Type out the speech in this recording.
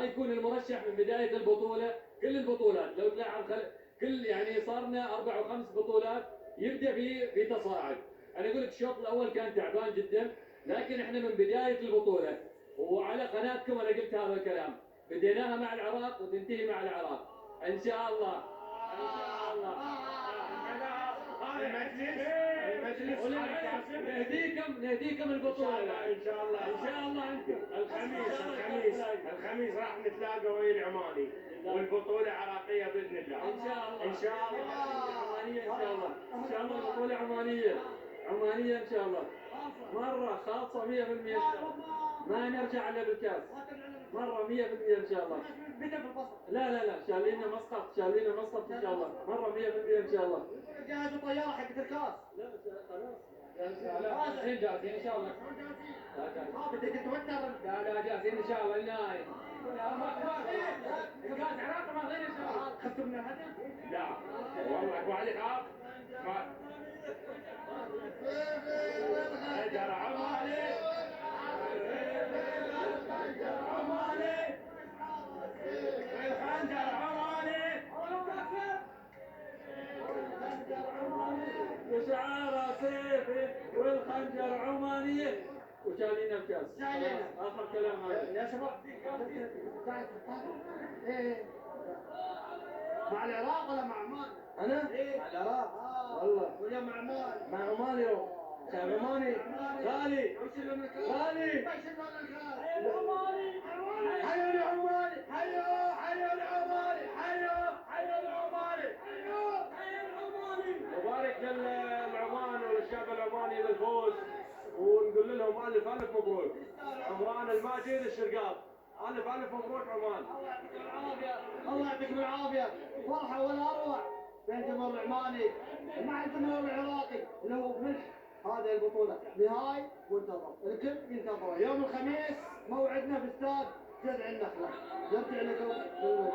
يكون المرشح من بدايه البطوله كل البطولات لو تلعب كل يعني صارنا 4 و5 بطولات يبدا في تصاعد. انا اقول لك الشوط الاول كان تعبان جدا، لكن احنا من بدايه البطوله وعلى قناتكم انا قلت هذا الكلام، بديناها مع العراق وتنتهي مع العراق ان شاء الله. ان شاء الله. نهديكم البطوله ان شاء الله ان شاء الله. انتم الخميس راح نتلاقى ويا العماني والبطوله عراقيه باذن الله. ان شاء الله. ان شاء الله عمانيه ان شاء الله. ان شاء الله البطوله عمانيه ان شاء الله. مره خالصه 100% ان شاء الله. ما نرجع الا بالكاس مره 100% ان شاء الله. لا شالينا مسقط ان شاء الله مره 100% ان شاء الله. جاهز الطياره حقت الكاس. لا خلاص جاهزين ان شاء الله. بدك تتوتر. لا جاهزين ان شاء الله النهائي. كاس عراق ماخذين ان شاء الله. خفتوا من الهدف؟ لا والله ابو علي خاف ما حيدر عماني الخنجر عماني وشعار سيفي والخنجر عمانية وشالينا الكاس. اخر كلام هذا يا شباب. ايه مع العراق ولا مع عمان؟ انا إيه؟ مع العراق والله. ولا مع عمان؟ مع عمان اليوم. شعب عماني غالي غالي. حيوا العماني حيوا العماني حيوا العماني. مبارك للعمان والشعب العماني بالفوز، ونقول لهم الف مبروك. عمران الماجد الشرقاط، الف مبروك عمان. الله يعطيكم العافيه. فرحه ولا اروع بين الجمهور العماني مع الجمهور العراقي اللي هو ملح هذه البطوله نهاية منتظر. الكل ينتظر يوم الخميس موعدنا في استاد جذع النخله. نرجع لكم بالمجد.